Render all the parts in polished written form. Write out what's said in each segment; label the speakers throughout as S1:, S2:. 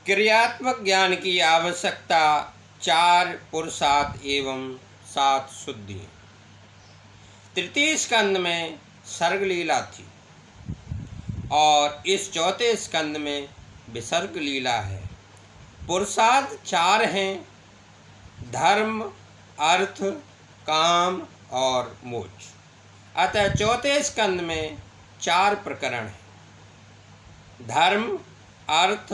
S1: क्रियात्मक ज्ञान की आवश्यकता 4 पुरुषार्थ एवं 7 शुद्धि। तृतीय स्कंद में सर्ग लीला थी और इस चौथे स्कंद में विसर्ग लीला है। पुरुषार्थ 4 हैं: धर्म, अर्थ, काम और मोक्ष। अतः चौथे स्कंद में 4 प्रकरण हैं: धर्म, अर्थ,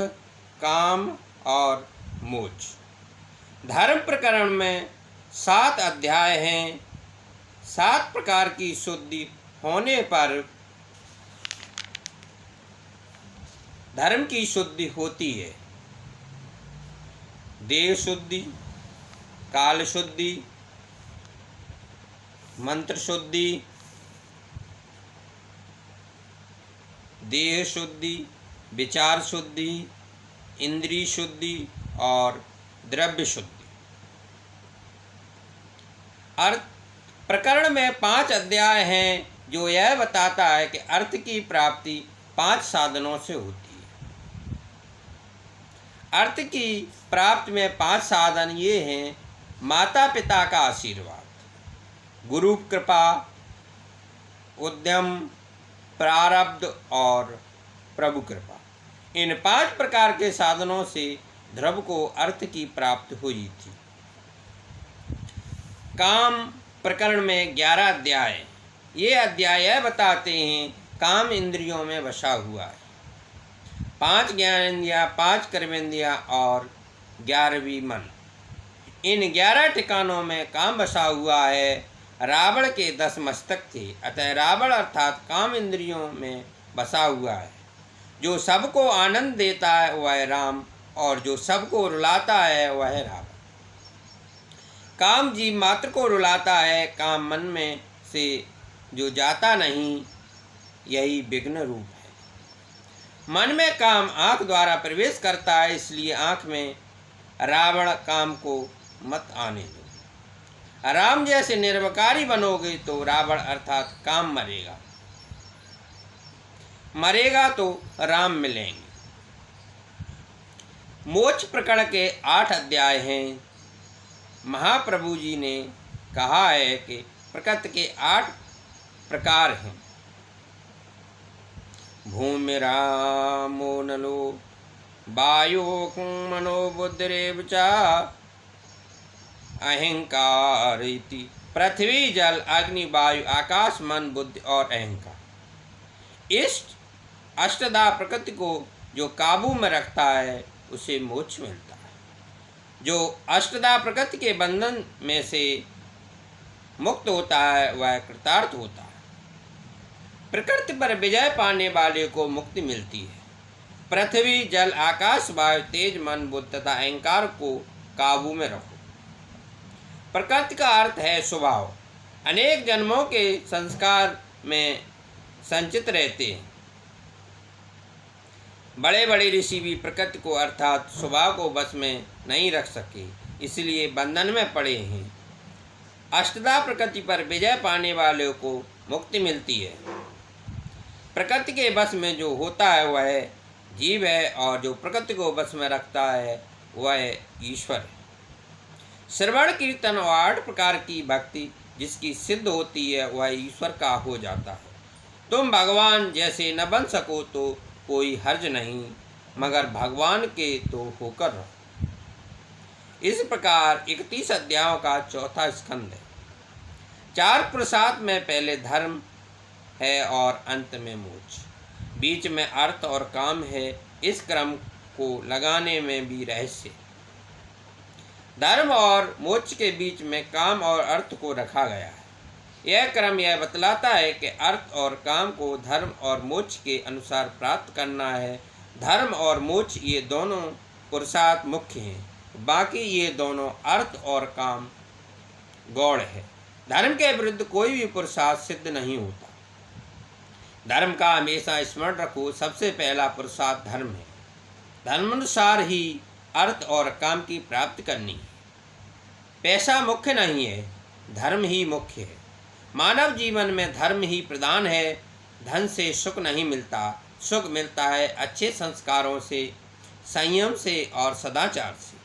S1: काम और मोक्ष। धर्म प्रकरण में 7 अध्याय हैं। 7 प्रकार की शुद्धि होने पर धर्म की शुद्धि होती है: देह शुद्धि, काल शुद्धि, मंत्र शुद्धि, देह शुद्धि, विचार शुद्धि, इंद्रिय शुद्धि और द्रव्य शुद्धि। अर्थ प्रकरण में 5 अध्याय हैं जो यह बताता है कि अर्थ की प्राप्ति 5 साधनों से होती है। अर्थ की प्राप्ति में 5 साधन ये हैं: माता पिता का आशीर्वाद, गुरु कृपा, उद्यम, प्रारब्ध और प्रभु कृपा। इन 5 प्रकार के साधनों से ध्रुव को अर्थ की प्राप्ति हुई थी। काम प्रकरण में 11 अध्याय। ये अध्याय यह बताते हैं काम इंद्रियों में बसा हुआ है। 5 ज्ञानेंद्रियाँ, 5 कर्मेंद्रियाँ और 11वीं मन। इन 11 ठिकानों में काम बसा हुआ है। रावण के 10 मस्तक थे, अतः रावण अर्थात काम इंद्रियों में बसा हुआ है। जो सबको आनंद देता है वह राम, और जो सबको रुलाता है वह रावण। काम जीव मात्र को रुलाता है, काम मन में से जो जाता नहीं, यही विघ्न रूप है। मन में काम आँख द्वारा प्रवेश करता है, इसलिए आँख में रावण काम को मत आने दो। राम जैसे निर्विकारी बनोगे तो रावण अर्थात काम मरेगा तो राम मिलेंगे। मोक्ष प्रकरण के 8 अध्याय हैं। महाप्रभु जी ने कहा है कि प्रकृति के 8 प्रकार हैं: भूमिरामो नलो वायो मनो बुद्धिरेव च अहंकार इति। पृथ्वी, जल, अग्नि, वायु, आकाश, मन, बुद्धि और अहंकार। इस अष्टधा प्रकृति को जो काबू में रखता है उसे मोक्ष मिलता है। जो अष्टधा प्रकृति के बंधन में से मुक्त होता है वह कृतार्थ होता है। प्रकृति पर विजय पाने वाले को मुक्ति मिलती है। पृथ्वी, जल, आकाश, वायु, तेज, मन, बुद्धि तथा अहंकार को काबू में रखो। प्रकृति का अर्थ है स्वभाव। अनेक जन्मों के संस्कार में संचित रहते हैं। बड़े बड़े ऋषि भी प्रकृति को अर्थात स्वभाव को बस में नहीं रख सके, इसलिए बंधन में पड़े हैं। अष्टधा प्रकृति पर विजय पाने वालों को मुक्ति मिलती है। प्रकृति के बस में जो होता है वह जीव है, और जो प्रकृति को बस में रखता है वह ईश्वर है। श्रवण, कीर्तन और 8 प्रकार की भक्ति जिसकी सिद्ध होती है वह ईश्वर का हो जाता है। तुम भगवान जैसे न बन सको तो कोई हर्ज नहीं, मगर भगवान के तो होकर रहो। इस प्रकार 31 अध्यायों का चौथा स्कंद है। 4 पुरुषार्थ में पहले धर्म है और अंत में मोक्ष, बीच में अर्थ और काम है। इस क्रम को लगाने में भी रहस्य। धर्म और मोक्ष के बीच में काम और अर्थ को रखा गया है। यह क्रम यह बतलाता है कि अर्थ और काम को धर्म और मोक्ष के अनुसार प्राप्त करना है। धर्म और मोक्ष ये दोनों पुरुषार्थ मुख्य हैं, बाकी ये दोनों अर्थ और काम गौण है। धर्म के विरुद्ध कोई भी पुरुषार्थ सिद्ध नहीं होता। धर्म का हमेशा स्मरण रखो। सबसे पहला पुरुषार्थ धर्म है। धर्मानुसार ही अर्थ और काम की प्राप्ति करनी है। पैसा मुख्य नहीं है, धर्म ही मुख्य है। मानव जीवन में धर्म ही प्रधान है। धन से सुख नहीं मिलता, सुख मिलता है अच्छे संस्कारों से। संयम से और सदाचार से,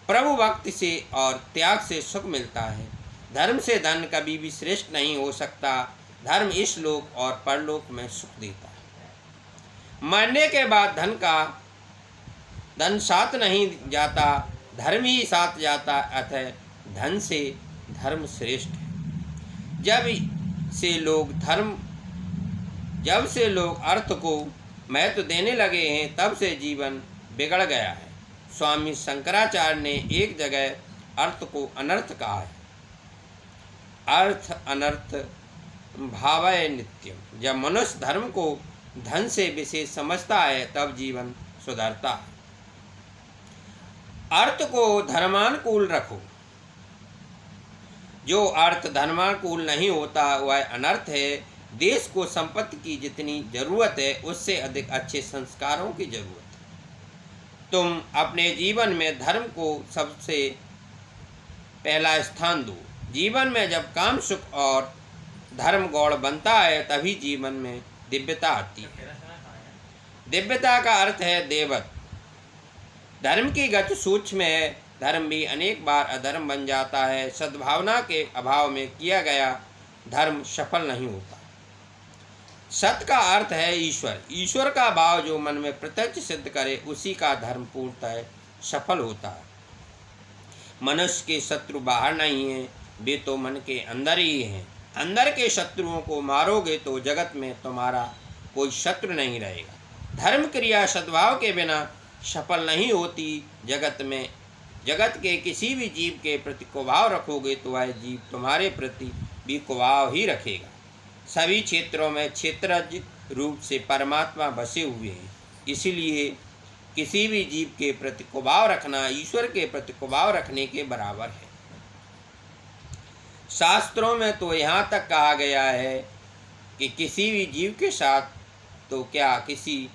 S1: प्रभु भक्ति से और त्याग से सुख मिलता है। धर्म से धन कभी भी श्रेष्ठ नहीं हो सकता। धर्म इस लोक और परलोक में सुख देता है। मरने के बाद धन साथ नहीं जाता, धर्म ही साथ जाता। अतः धन से धर्म श्रेष्ठ है। जब से लोग अर्थ को महत्व देने लगे हैं, तब से जीवन बिगड़ गया है। स्वामी शंकराचार्य ने एक जगह अर्थ को अनर्थ कहा है। अर्थ अनर्थ भावय नित्यम। जब मनुष्य धर्म को धन से विशेष समझता है, तब जीवन सुधरता है। अर्थ को धर्मानुकूल रखो। जो अर्थ धर्मानुकूल नहीं होता वह अनर्थ है। देश को संपत्ति की जितनी जरूरत है, उससे अधिक अच्छे संस्कारों की जरूरत है। तुम अपने जीवन में धर्म को सबसे पहला स्थान दो। जीवन में जब काम सुख और धर्म गौड़ बनता है, तभी जीवन में दिव्यता आती है। दिव्यता का अर्थ है देवत्व। धर्म की गति सूक्ष्म है। धर्म भी अनेक बार अधर्म बन जाता है। सद्भावना के अभाव में किया गया धर्म सफल नहीं होता। सत का अर्थ है ईश्वर। ईश्वर का भाव जो मन में प्रत्यक्ष सिद्ध करे, उसी का धर्म पूर्णतः सफल होता है। मनुष्य के शत्रु बाहर नहीं हैं, वे तो मन के अंदर ही हैं। अंदर के शत्रुओं को मारोगे तो जगत में तुम्हारा कोई शत्रु नहीं रहेगा। धर्म क्रिया सद्भाव के बिना सफल नहीं होती। जगत के किसी भी जीव के प्रति कुभाव रखोगे तो वह जीव तुम्हारे प्रति भी कुभाव ही रखेगा। सभी क्षेत्रों में क्षेत्रज रूप से परमात्मा बसे हुए हैं। इसीलिए किसी भी जीव के प्रति कुभाव रखना ईश्वर के प्रति कुभाव रखने के बराबर है। शास्त्रों में तो यहाँ तक कहा गया है कि किसी भी जीव के साथ तो क्या किसी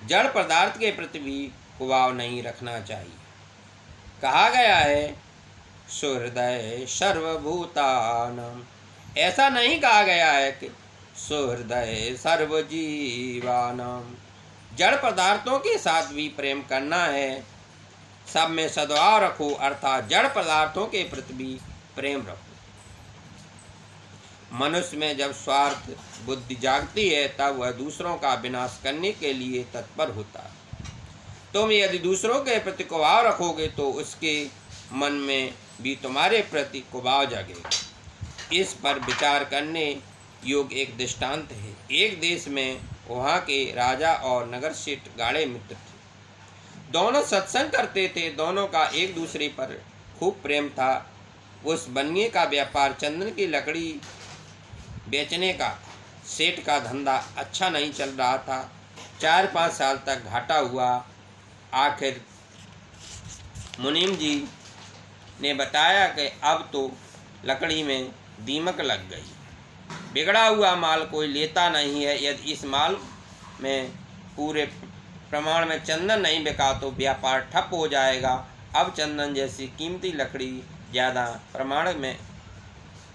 S1: जड़ पदार्थ के प्रति भी कुभाव नहीं रखना चाहिए। कहा गया है सुहृदय सर्वभूतानां। ऐसा नहीं कहा गया है कि सुहृदय सर्वजीवानां। जड़ पदार्थों के साथ भी प्रेम करना है। सब में सद्भाव रखो, अर्थात जड़ पदार्थों के प्रति भी प्रेम रखो। मनुष्य में जब स्वार्थ बुद्धि जागती है, तब वह दूसरों का विनाश करने के लिए तत्पर होता है। तुम यदि दूसरों के प्रति कुभाव रखोगे तो उसके मन में भी तुम्हारे प्रति कुभाव जागेगा। इस पर विचार करने योग्य एक दृष्टांत है। एक देश में वहाँ के राजा और नगर सेठ गाढ़े मित्र थे। दोनों सत्संग करते थे। दोनों का एक दूसरे पर खूब प्रेम था। उस बनिए का व्यापार चंदन की लकड़ी बेचने का। सेठ का धंधा अच्छा नहीं चल रहा था। 4-5 साल तक घाटा हुआ। आखिर मुनीम जी ने बताया कि अब तो लकड़ी में दीमक लग गई। बिगड़ा हुआ माल कोई लेता नहीं है। यदि इस माल में पूरे प्रमाण में चंदन नहीं बिका तो व्यापार ठप हो जाएगा। अब चंदन जैसी कीमती लकड़ी ज़्यादा प्रमाण में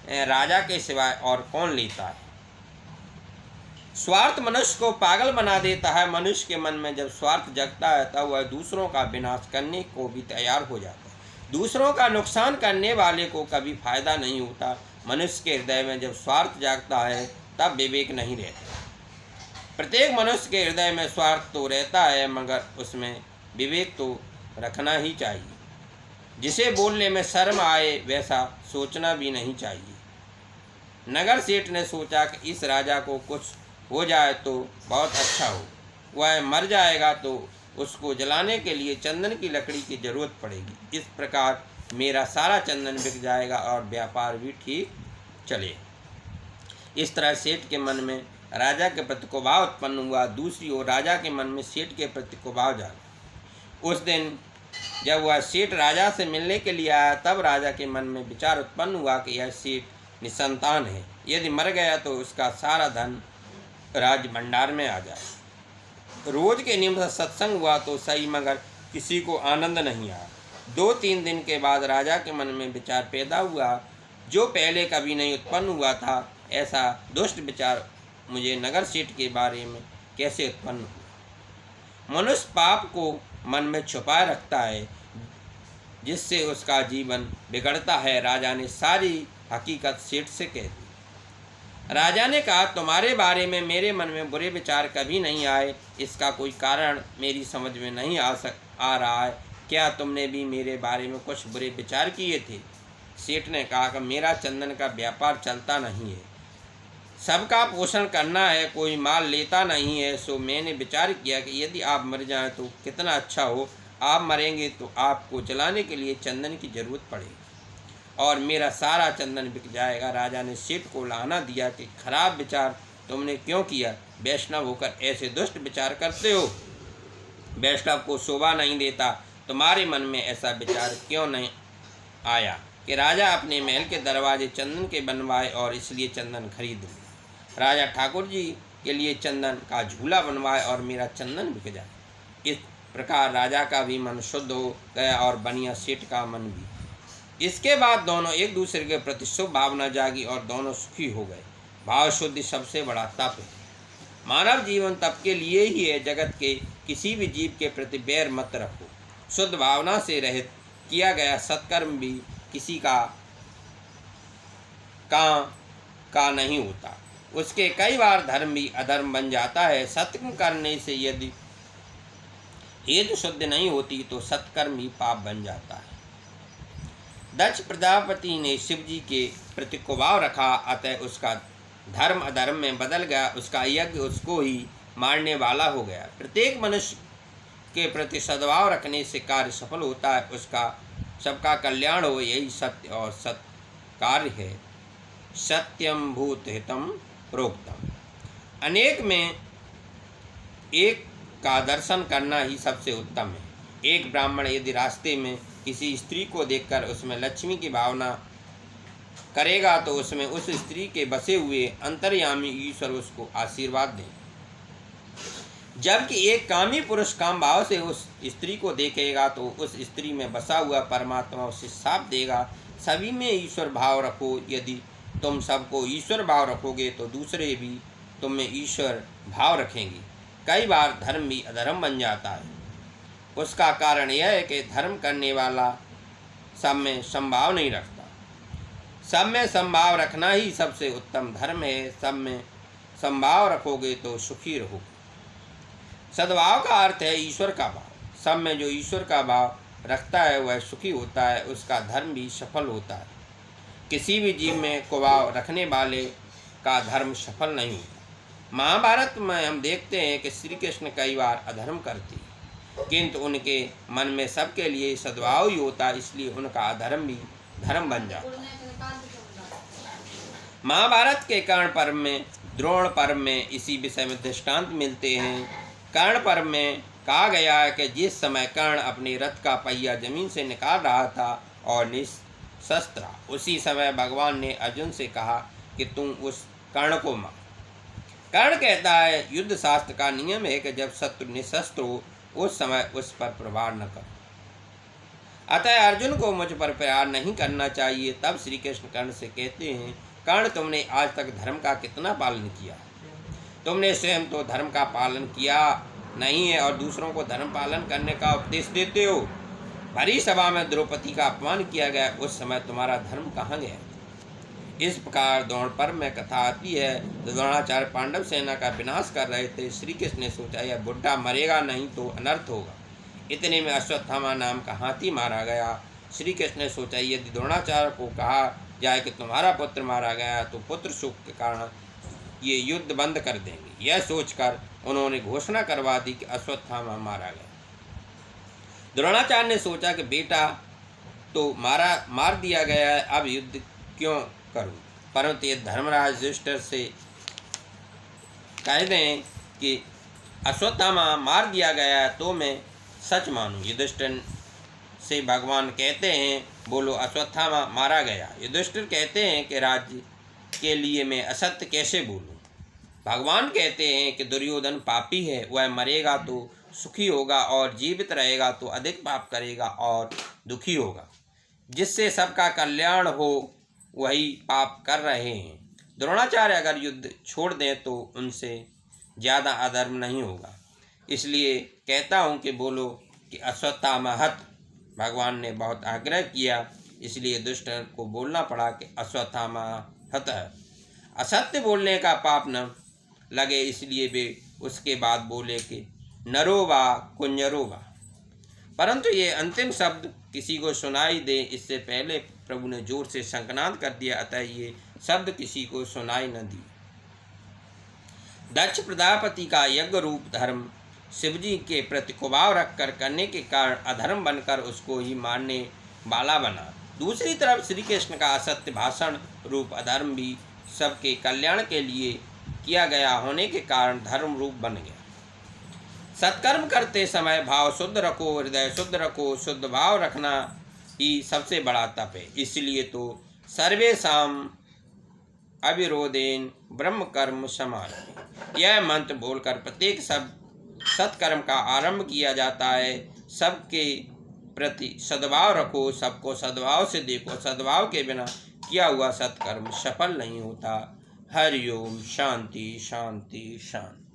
S1: राजा के सिवाय और कौन लेता है। स्वार्थ मनुष्य को पागल बना देता है। मनुष्य के मन में जब स्वार्थ जगता है, तब वह दूसरों का विनाश करने को भी तैयार हो जाता है। दूसरों का नुकसान करने वाले को कभी फायदा नहीं होता। मनुष्य के हृदय में जब स्वार्थ जागता है, तब विवेक नहीं रहता। प्रत्येक मनुष्य के हृदय में स्वार्थ तो रहता है, मगर उसमें विवेक तो रखना ही चाहिए। जिसे बोलने में शर्म आए वैसा सोचना भी नहीं चाहिए। नगर सेठ ने सोचा कि इस राजा को कुछ हो जाए तो बहुत अच्छा हो। वह मर जाएगा तो उसको जलाने के लिए चंदन की लकड़ी की जरूरत पड़ेगी। इस प्रकार मेरा सारा चंदन बिक जाएगा और व्यापार भी ठीक चले। इस तरह सेठ के मन में राजा के प्रति कुभाव उत्पन्न हुआ। दूसरी ओर राजा के मन में सेठ के प्रति कुभाव जागा। उस दिन जब वह सेठ राजा से मिलने के लिए आया, तब राजा के मन में विचार उत्पन्न हुआ कि यह सेठ निसंतान है। यदि मर गया तो उसका सारा धन राज भंडार में आ जाए। रोज के नियम से सत्संग हुआ तो सही, मगर किसी को आनंद नहीं आया। 2-3 दिन के बाद राजा के मन में विचार पैदा हुआ जो पहले कभी नहीं उत्पन्न हुआ था। ऐसा दुष्ट विचार मुझे नगर सेठ के बारे में कैसे उत्पन्न हुआ। मनुष्य पाप को मन में छुपाए रखता है, जिससे उसका जीवन बिगड़ता है। राजा ने सारी हकीकत सेठ से कह दी। राजा ने कहा, तुम्हारे बारे में मेरे मन में बुरे विचार कभी नहीं आए। इसका कोई कारण मेरी समझ में नहीं आ रहा है। क्या तुमने भी मेरे बारे में कुछ बुरे विचार किए थे? सेठ ने कहा कि मेरा चंदन का व्यापार चलता नहीं है, सबका पोषण करना है, कोई माल लेता नहीं है। सो मैंने विचार किया कि यदि आप मर जाएं तो कितना अच्छा हो। आप मरेंगे तो आपको जलाने के लिए चंदन की जरूरत पड़ेगी और मेरा सारा चंदन बिक जाएगा। राजा ने सेठ को लाना दिया कि खराब विचार तुमने क्यों किया? वैष्णव होकर ऐसे दुष्ट विचार करते हो, वैष्णव को शोभा नहीं देता। तुम्हारे मन में ऐसा विचार क्यों नहीं आया कि राजा अपने महल के दरवाजे चंदन के बनवाए और इसलिए चंदन खरीद ले। राजा ठाकुर जी के लिए चंदन का झूला बनवाए और मेरा चंदन बिक जाए। इस प्रकार राजा का भी मन शुद्ध हो गया और बनिया सेठ का मन भी। इसके बाद दोनों एक दूसरे के प्रति शुभ भावना जागी और दोनों सुखी हो गए। भाव शुद्धि सबसे बड़ा तप है। मानव जीवन तप के लिए ही है। जगत के किसी भी जीव के प्रति बैर मत रखो। शुद्ध भावना से रहित किया गया सत्कर्म भी किसी का नहीं होता। उसके कई बार धर्म भी अधर्म बन जाता है। सत्कर्म करने से यदि हेतु शुद्ध नहीं होती तो सत्कर्म ही पाप बन जाता है। दक्ष प्रजापति ने शिव जी के प्रति कुभाव रखा, अतः उसका धर्म अधर्म में बदल गया। उसका यज्ञ उसको ही मारने वाला हो गया। प्रत्येक मनुष्य के प्रति सद्भाव रखने से कार्य सफल होता है, उसका सबका कल्याण हो, यही सत्य और सत्य कार्य है। सत्यम भूत हितम प्रोक्तम। अनेक में एक का दर्शन करना ही सबसे उत्तम है। एक ब्राह्मण यदि रास्ते में किसी स्त्री को देखकर उसमें लक्ष्मी की भावना करेगा तो उसमें उस स्त्री के बसे हुए अंतर्यामी ईश्वर उसको आशीर्वाद दें। जबकि एक कामी पुरुष काम भाव से उस स्त्री को देखेगा तो उस स्त्री में बसा हुआ परमात्मा उसे साप देगा। सभी में ईश्वर भाव रखो। यदि तुम सबको ईश्वर भाव रखोगे तो दूसरे भी तुम में ईश्वर भाव रखेंगे। कई बार धर्म भी अधर्म बन जाता है। उसका कारण यह है कि धर्म करने वाला सब में संभाव नहीं रखता। सब में संभाव रखना ही सबसे उत्तम धर्म है। सब में संभाव रखोगे तो सुखी रहोगे। सद्भाव का अर्थ है ईश्वर का भाव। सब में जो ईश्वर का भाव रखता है वह सुखी होता है, उसका धर्म भी सफल होता है। किसी भी जीव में कुभाव रखने वाले का धर्म सफल नहीं होता। महाभारत में हम देखते हैं कि श्री कृष्ण कई बार अधर्म करते हैं, किंतु उनके मन में सबके लिए सद्भाव ही होता है, इसलिए उनका अधर्म भी धर्म बन जाता है। महाभारत के कर्ण पर्व में, द्रोण पर्व में इसी विषय में दृष्टांत मिलते हैं। कर्ण पर्व में कहा गया है कि जिस समय कर्ण अपने रथ का पहिया जमीन से निकाल रहा था और निशस्त्र, उसी समय भगवान ने अर्जुन से कहा कि तुम उस कर्ण को मार। कर्ण कहता है, युद्ध शास्त्र का नियम है कि जब शत्रु निशस्त्र हो उस समय उस पर प्रहार न करो। अतः अर्जुन को मुझ पर प्रहार नहीं करना चाहिए। तब श्री कृष्ण कर्ण से कहते हैं, कर्ण तुमने आज तक धर्म का कितना पालन किया? तुमने स्वयं तो धर्म का पालन किया नहीं है और दूसरों को धर्म पालन करने का उपदेश देते हो। भरी सभा में द्रौपदी का अपमान किया गया, उस समय तुम्हारा धर्म कहाँ गया? इस प्रकार द्रोण पर्व में कथा आती है। द्रोणाचार्य पांडव सेना का विनाश कर रहे थे। श्री कृष्ण ने सोचा यह बुढ़ा मरेगा नहीं तो अनर्थ होगा। इतने में अश्वत्थामा नाम का हाथी मारा गया। श्री कृष्ण ने सोचा यदि द्रोणाचार्य को कहा जाए कि तुम्हारा पुत्र मारा गया तो पुत्र शोक के कारण ये युद्ध बंद कर देंगे। यह सोचकर उन्होंने घोषणा करवा दी कि अश्वत्थामा मारा गया। द्रोणाचार्य ने सोचा कि बेटा तो मार दिया गया है, अब युद्ध क्यों करूं? परंतु ये धर्मराज युधिष्ठिर से कह दें कि अश्वत्थामा मार दिया गया है तो मैं सच मानूं। युधिष्ठिर से भगवान कहते हैं, बोलो अश्वत्थामा मारा गया। युधिष्ठिर कहते हैं कि राज्य के लिए मैं असत्य कैसे बोलूं? भगवान कहते हैं कि दुर्योधन पापी है, वह मरेगा तो सुखी होगा और जीवित रहेगा तो अधिक पाप करेगा और दुखी होगा। जिससे सबका कल्याण हो वही पाप कर रहे हैं। द्रोणाचार्य अगर युद्ध छोड़ दें तो उनसे ज़्यादा अधर्म नहीं होगा। इसलिए कहता हूँ कि बोलो कि अश्वत्थामा हत। भगवान ने बहुत आग्रह किया, इसलिए दुष्ट को बोलना पड़ा कि अश्वत्थामा हत। असत्य बोलने का पाप न लगे, इसलिए वे उसके बाद बोले कि नरो वा कुंजरो वा। परंतु ये अंतिम शब्द किसी को सुनाई दे, इससे पहले प्रभु ने जोर से शंखनाद कर दिया, अतः ये शब्द किसी को सुनाई न दी। दक्ष प्रजापति का यज्ञ रूप धर्म शिवजी के प्रति कुभाव रखकर करने के कारण अधर्म बनकर उसको ही मारने वाला बना। दूसरी तरफ श्री कृष्ण का असत्य भाषण रूप अधर्म भी सबके कल्याण के लिए किया गया होने के कारण धर्म रूप बन गया। सत्कर्म करते समय भाव शुद्ध रखो, हृदय शुद्ध रखो। शुद्ध भाव रखना ही सबसे बड़ा तप है। इसलिए तो सर्वेषां अविरोधेन ब्रह्म कर्म समान, यह मंत्र बोलकर प्रत्येक सब सत्कर्म का आरंभ किया जाता है। सबके प्रति सद्भाव रखो, सबको सद्भाव से देखो। सद्भाव के बिना किया हुआ सत्कर्म सफल नहीं होता। हरि ओम। शांति शांति शांति।